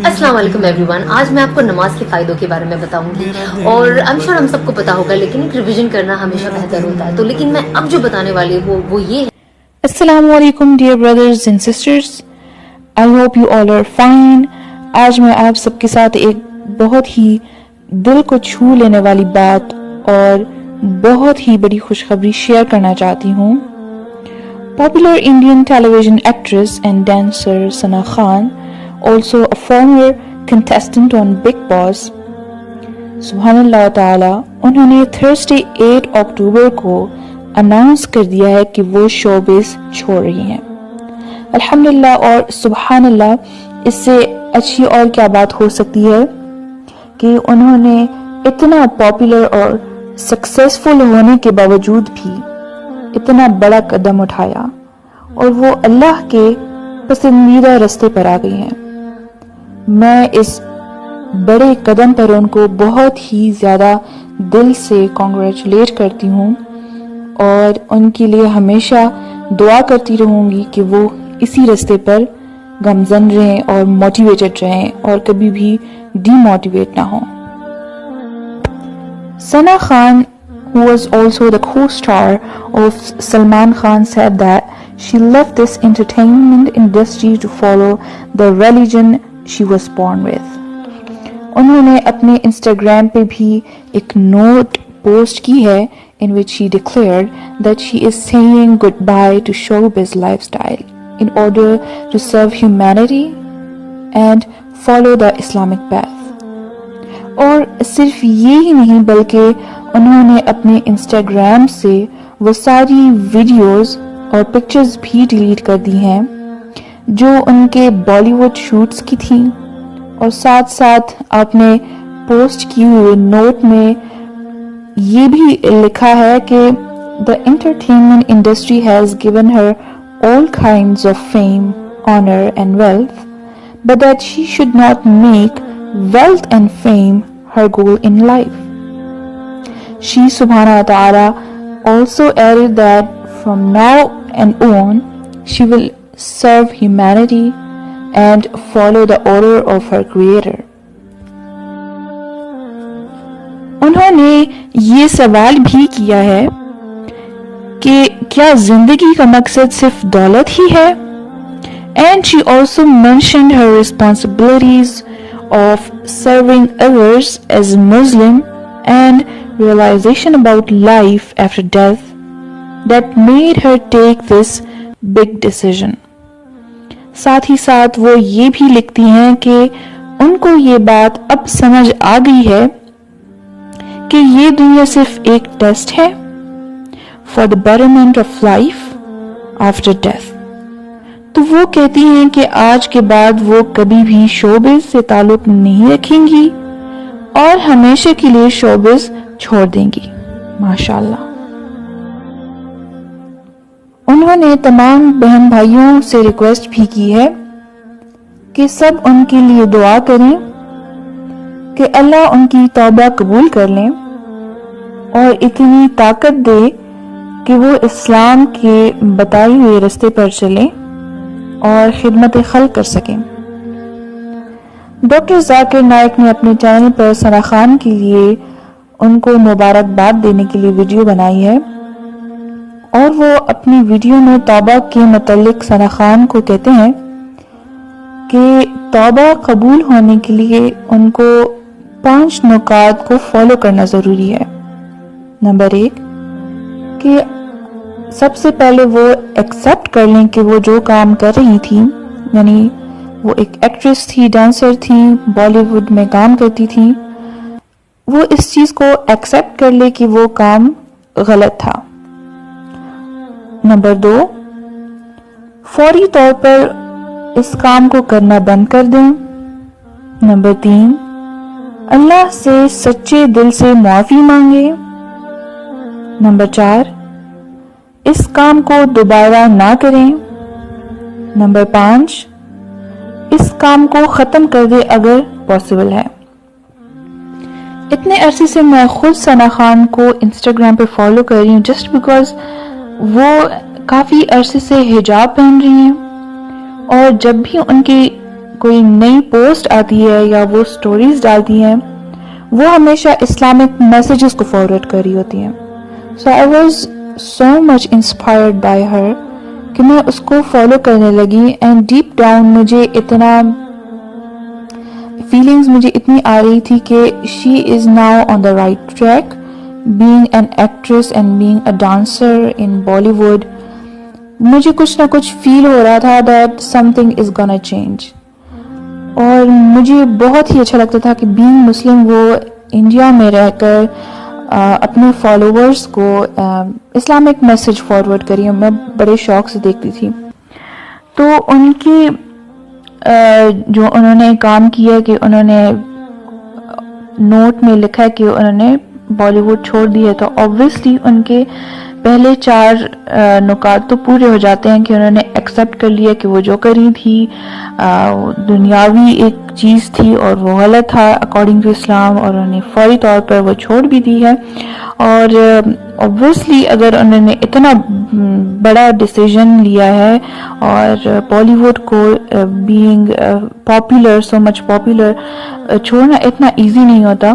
السلام علیکم every one. آج میں آپ کو نماز کے فائدوں کے بارے میں بتاؤں گی اور I'm sure ہم سب کو پتا ہوگا لیکن ایک ریویژن کرنا ہمیشہ بہتر ہوتا ہے. تو لیکن میں اب جو بتانے والی ہوں وہ یہ ہے. السلام علیکم dear brothers and sisters, I hope you all are fine. آج میں آپ سب کے ساتھ ایک بہت ہی دل کو چھو لینے والی بات اور بہت ہی بڑی خوشخبری شیئر کرنا چاہتی ہوں. Popular Indian television actress and dancer Sana Khan, also a former contestant on Big Boss, سبحان اللہ تعالی, انہوں نے Thursday 8 اکتوبر کو اناؤنس کر دیا ہے کہ وہ شوبز چھوڑ رہی ہیں. الحمدللہ اور سبحان اللہ, اس سے اچھی اور کیا بات ہو سکتی ہے کہ انہوں نے اتنا پاپولر اور سکسیسفل ہونے کے باوجود بھی اتنا بڑا قدم اٹھایا اور وہ اللہ کے پسندیدہ راستے پر آ گئی ہیں. میں اس بڑے قدم پر ان کو بہت ہی زیادہ دل سے کانگریچولیٹ کرتی ہوں اور ان کے لیے ہمیشہ دعا کرتی رہوں گی کہ وہ اسی راستے پر گامزن رہیں اور موٹیویٹڈ رہیں اور کبھی بھی ڈی موٹیویٹ نہ ہوں. ثنا Khan, who was also the co-star of Salman Khan, said that she left this entertainment industry to follow the religion she was born with. انہوں نے اپنے انسٹاگرام پہ بھی ایک نوٹ پوسٹ کی ہے in which she declared that she is saying goodbye to showbiz lifestyle in order to serve humanity and follow the Islamic path. اور صرف یہی نہیں بلکہ انہوں نے اپنے انسٹاگرام سے وہ ساری ویڈیوز اور پکچرز بھی ڈیلیٹ کر دی ہیں جو ان کے بالی ووڈ شوٹس کی تھیں, اور ساتھ ساتھ آپ نے پوسٹ کی ہوئے نوٹ میں یہ بھی لکھا ہے کہ the entertainment industry has given her all kinds of fame, honor and wealth, but that she should not make wealth and fame her goal in life. She subhanahu wa ta'ala also added that from now and on she will serve humanity and follow the order of her creator. انہوں نے یہ سوال بھی کیا ہے کہ کیا زندگی کا مقصد صرف دولت ہی ہے, and she also mentioned her responsibilities of serving others as a Muslim and realization about life after death that made her take this big decision. ساتھ ہی ساتھ وہ یہ بھی لکھتی ہیں کہ ان کو یہ بات اب سمجھ آ گئی ہے کہ یہ دنیا صرف ایک ٹیسٹ ہے for the betterment of life after death. تو وہ کہتی ہیں کہ آج کے بعد وہ کبھی بھی شوبز سے تعلق نہیں رکھیں گی اور ہمیشہ کے لیے شوبز چھوڑ دیں گی. ماشاءاللہ. انہوں نے تمام بہن بھائیوں سے ریکویسٹ بھی کی ہے کہ سب ان کے لیے دعا کریں کہ اللہ ان کی توبہ قبول کر لیں اور اتنی طاقت دے کہ وہ اسلام کے بتائے ہوئے راستے پر چلیں اور خدمت خلق کر سکیں. ڈاکٹر ذاکر نائک نے اپنے چینل پر ثنا خان کے لیے ان کو مبارکباد دینے کے لیے ویڈیو بنائی ہے اور وہ اپنی ویڈیو میں توبہ کے متعلق ثنا خان کو کہتے ہیں کہ توبہ قبول ہونے کے لیے ان کو 5 نکات کو فالو کرنا ضروری ہے. نمبر 1 کہ سب سے پہلے وہ ایکسپٹ کر لیں کہ وہ جو کام کر رہی تھی, یعنی وہ ایک ایکٹریس تھی, ڈانسر تھی, بالی ووڈ میں کام کرتی تھی, وہ اس چیز کو ایکسپٹ کر لے کہ وہ کام غلط تھا. نمبر 2 فوری طور پر اس کام کو کرنا بند کر دیں. نمبر 3 اللہ سے سچے دل سے معافی مانگے. نمبر 4 اس کام کو دوبارہ نہ کریں. نمبر 5 اس کام کو ختم کر دے اگر پاسبل ہے. اتنے عرصے سے میں خود ثنا خان کو انسٹاگرام پہ فالو کر رہی ہوں جسٹ بیکاز وہ کافی عرصے سے حجاب پہن رہی ہیں اور جب بھی ان کی کوئی نئی پوسٹ آتی ہے یا وہ سٹوریز ڈالتی ہیں وہ ہمیشہ اسلامک میسیجز کو فارورڈ کر رہی ہوتی ہیں. So I was so much inspired by her کہ میں اس کو فالو کرنے لگی. اینڈ ڈیپ ڈاؤن مجھے اتنا فیلنگز مجھے اتنی آ رہی تھی کہ she is now on the right track being an actress and being a dancer in Bollywood. مجھے کچھ نہ کچھ فیل ہو رہا تھا that something is gonna change. اور مجھے بہت ہی اچھا لگتا تھا کہ بینگ مسلم وہ انڈیا میں رہ کر اپنے فالوورز کو اسلامک میسج فارورڈ کری. میں بڑے شوق سے دیکھتی تھی. تو ان کی جو انہوں نے کام کیا کہ انہوں نے نوٹ میں لکھا ہے کہ انہوں نے بالی ووڈ چھوڑ دی ہے, تو obviously ان کے پہلے 4 نکات تو پورے ہو جاتے ہیں کہ انہوں نے ایکسیپٹ کر لیا کہ وہ جو کری تھی دنیاوی ایک چیز تھی اور وہ غلط تھا اکارڈنگ ٹو اسلام, اور انہوں نے فوری طور پر وہ چھوڑ بھی دی ہے. اور obviously اگر انہوں نے اتنا بڑا ڈیسیژن لیا ہے اور بالی ووڈ کو بینگ پاپولر سو مچ پاپولر چھوڑنا اتنا ایزی نہیں ہوتا,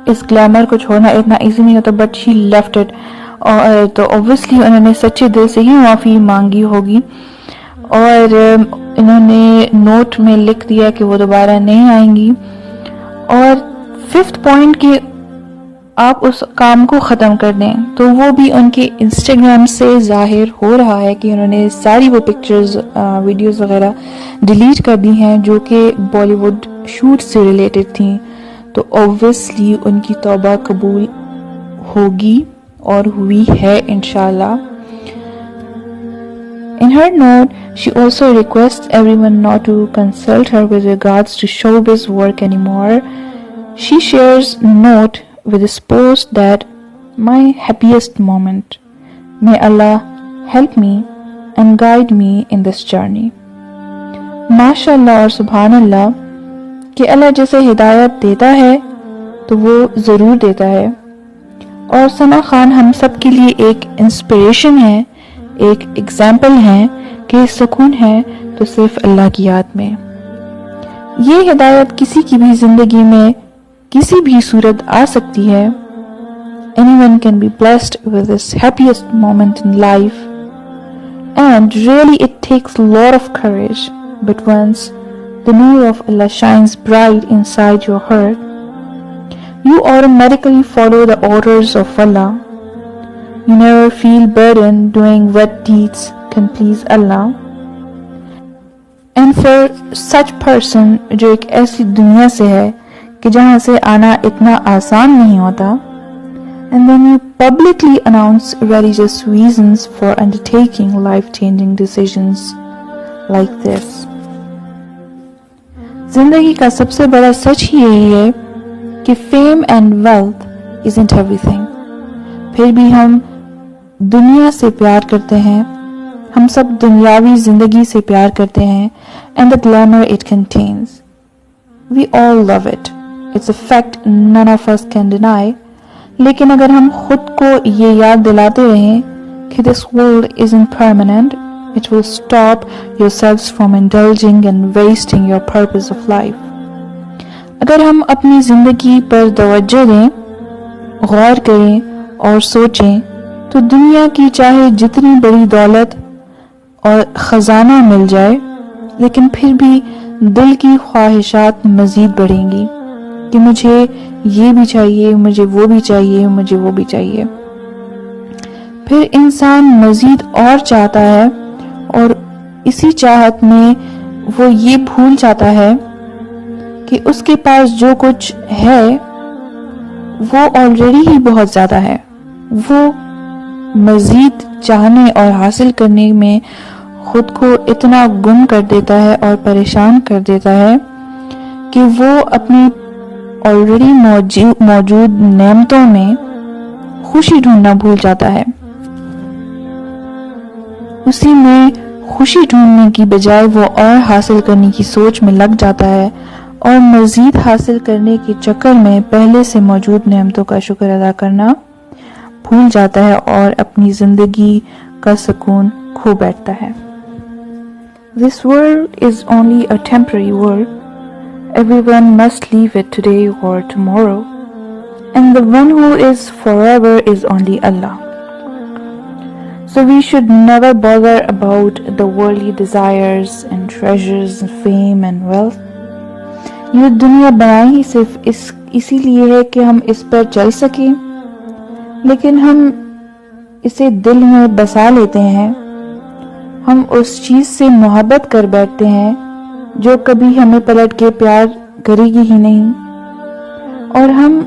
اس گلیمر کو چھوڑنا اتنا ایزی نہیں ہوتا, بٹ شی لیفٹ اٹ. اور تو obviously انہوں نے سچے دل سے ہی معافی مانگی ہوگی اور انہوں نے نوٹ میں لکھ دیا کہ وہ دوبارہ نہیں آئیں گی. اور 5th پوائنٹ کہ آپ اس کام کو ختم کر دیں, تو وہ بھی ان کے انسٹاگرام سے ظاہر ہو رہا ہے کہ انہوں نے ساری وہ پکچرز ویڈیوز وغیرہ ڈیلیٹ کر دی ہیں جو کہ بالی ووڈ شوٹ سے ریلیٹڈ تھیں. تو obviously ان کی توبہ قبول ہوگی اور ہوئی ہے انشاءاللہ. In her note, she also requests everyone not to consult her with regards to showbiz work anymore. She shares note with this post that my happiest moment. May Allah help me and guide me in this journey. MashaAllah اور سبحان اللہ کہ اللہ جسے ہدایت دیتا ہے تو وہ ضرور دیتا ہے. اور ثنا خان ہم سب کے لیے ایک انسپریشن ہے, ایک ایگزامپل ہے کہ سکون ہے تو صرف اللہ کی یاد میں. یہ ہدایت کسی کی بھی زندگی میں کسی بھی صورت آ سکتی ہے. Anyone can be blessed with this happiest moment in life, and really it takes a lot of courage. But once the nur of Allah shines bright inside your heart, you automatically follow the orders of Allah. You never feel burdened doing what deeds can please Allah. And for such person جو ایک ایسی دنیا سے ہے کہ جہاں سے آنا اتنا آسان نہیں ہوتا, and then you publicly announce religious reasons for undertaking life-changing decisions like this. زندگی کا سب سے بڑا سچ ہی یہی ہے کہ fame and wealth isn't everything. پھر بھی ہم دنیا سے پیار کرتے ہیں, ہم سب دنیاوی زندگی سے پیار کرتے ہیں, and the glamour it contains. We all love it. It's a fact none of us can deny. لیکن اگر ہم خود کو یہ یاد دلاتے رہیں کہ this world isn't permanent, it will stop yourselves from indulging and wasting your purpose of life. اگر ہم اپنی زندگی پر توجہ دیں, غور کریں اور سوچیں, تو دنیا کی چاہے جتنی بڑی دولت اور خزانہ مل جائے, لیکن پھر بھی دل کی خواہشات مزید بڑھیں گی کہ مجھے یہ بھی چاہیے, مجھے وہ بھی چاہیے, مجھے وہ بھی چاہیے. پھر انسان مزید اور چاہتا ہے, اور اسی چاہت میں وہ یہ بھول جاتا ہے کہ اس کے پاس جو کچھ ہے وہ آلریڈی ہی بہت زیادہ ہے. وہ مزید چاہنے اور حاصل کرنے میں خود کو اتنا گم کر دیتا ہے اور پریشان کر دیتا ہے کہ وہ اپنی آلریڈی موجود نعمتوں میں خوشی ڈھونڈنا بھول جاتا ہے. اسی میں خوشی ڈھونڈنے کی بجائے وہ اور حاصل کرنے کی سوچ میں لگ جاتا ہے, اور مزید حاصل کرنے کے چکر میں پہلے سے موجود نعمتوں کا شکر ادا کرنا بھول جاتا ہے اور اپنی زندگی کا سکون کھو بیٹھتا ہے. This world is only a temporary world. Everyone must leave it today or tomorrow. And the one who is forever is only Allah. So we should never bother about the worldly desires and treasures and fame and wealth. یہ دنیا بنائی ہی صرف اسی لیے ہے کہ ہم اس پر چل سکیں، لیکن ہم اسے دل میں بسا لیتے ہیں. ہم اس چیز سے محبت کر بیٹھتے ہیں جو کبھی ہمیں پلٹ کے پیار کرے گی ہی نہیں، اور ہم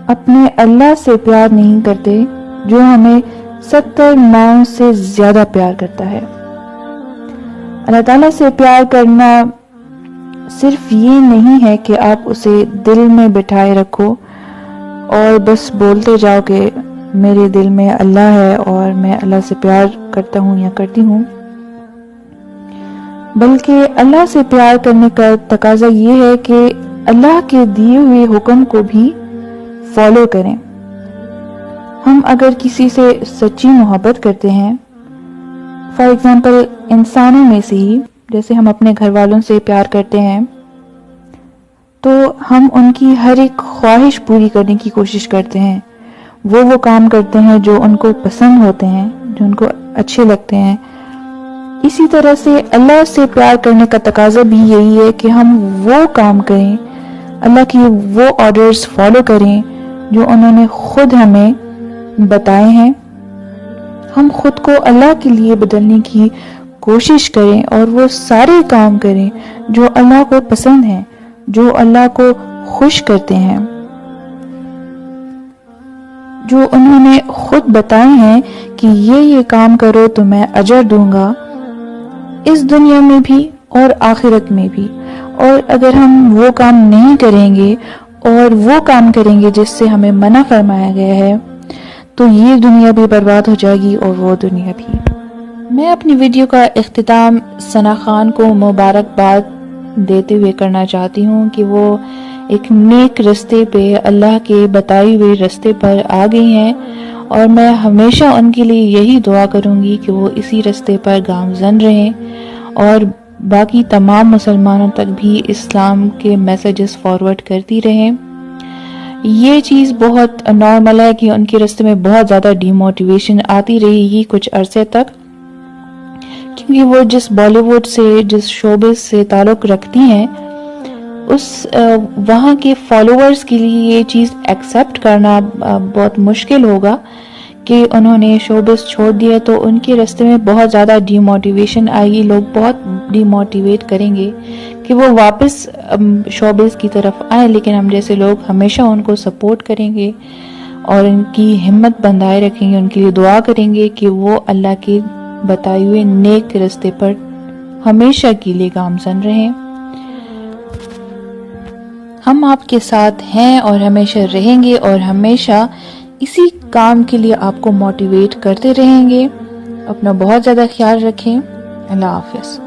اپنے اللہ سے پیار نہیں کرتے جو ہمیں 70 ماؤں سے زیادہ پیار کرتا ہے. اللہ تعالیٰ سے پیار کرنا صرف یہ نہیں ہے کہ آپ اسے دل میں بٹھائے رکھو اور بس بولتے جاؤ کہ میرے دل میں اللہ ہے اور میں اللہ سے پیار کرتا ہوں یا کرتی ہوں، بلکہ اللہ سے پیار کرنے کا تقاضا یہ ہے کہ اللہ کے دیے ہوئے حکم کو بھی فالو کریں. ہم اگر کسی سے سچی محبت کرتے ہیں، فار ایگزامپل انسانوں میں سے ہی، جیسے ہم اپنے گھر والوں سے پیار کرتے ہیں، تو ہم ان کی ہر ایک خواہش پوری کرنے کی کوشش کرتے ہیں. وہ کام کرتے ہیں جو ان کو پسند ہوتے ہیں، جو ان کو اچھے لگتے ہیں. اسی طرح سے اللہ سے پیار کرنے کا تقاضا بھی یہی ہے کہ ہم وہ کام کریں، اللہ کی وہ آرڈرز فالو کریں جو انہوں نے خود ہمیں بتائے ہیں. ہم خود کو اللہ کے لیے بدلنے کی کوشش کریں اور وہ سارے کام کریں جو اللہ کو پسند ہیں، جو اللہ کو خوش کرتے ہیں، جو انہوں نے خود بتائے ہیں کہ یہ کام کرو تو میں اجر دوں گا، اس دنیا میں بھی اور آخرت میں بھی. اور اگر ہم وہ کام نہیں کریں گے اور وہ کام کریں گے جس سے ہمیں منع فرمایا گیا ہے، تو یہ دنیا بھی برباد ہو جائے گی اور وہ دنیا بھی. میں اپنی ویڈیو کا اختتام ثنا خان کو مبارکباد دیتے ہوئے کرنا چاہتی ہوں کہ وہ ایک نیک رستے پہ، اللہ کے بتائے ہوئے رستے پر آ گئی ہیں، اور میں ہمیشہ ان کے لیے یہی دعا کروں گی کہ وہ اسی رستے پر گامزن رہیں اور باقی تمام مسلمانوں تک بھی اسلام کے میسیجز فارورڈ کرتی رہیں. یہ چیز بہت نارمل ہے کہ ان کے راستے میں بہت زیادہ ڈی موٹیویشن آتی رہے گی کچھ عرصے تک، کیونکہ وہ جس بالی ووڈ سے، جس شوبز سے تعلق رکھتی ہیں، اس وہاں کے فالوورز کے لیے یہ چیز ایکسیپٹ کرنا بہت مشکل ہوگا کہ انہوں نے شوبز چھوڑ دیا، تو ان کے راستے میں بہت زیادہ ڈی موٹیویشن آئے گی. لوگ بہت ڈی موٹیویٹ کریں گے کہ وہ واپس شوبز کی طرف آئیں، لیکن ہم جیسے لوگ ہمیشہ ان کو سپورٹ کریں گے اور ان کی ہمت بندھائے رکھیں گے، ان کے لیے دعا کریں گے کہ وہ اللہ کے بتائے ہوئے نیک راستے پر ہمیشہ کے لیے گامزن رہیں. ہم آپ کے ساتھ ہیں اور ہمیشہ رہیں گے، اور ہمیشہ اسی کام کے لیے آپ کو موٹیویٹ کرتے رہیں گے. اپنا بہت زیادہ خیال رکھیں. اللہ حافظ.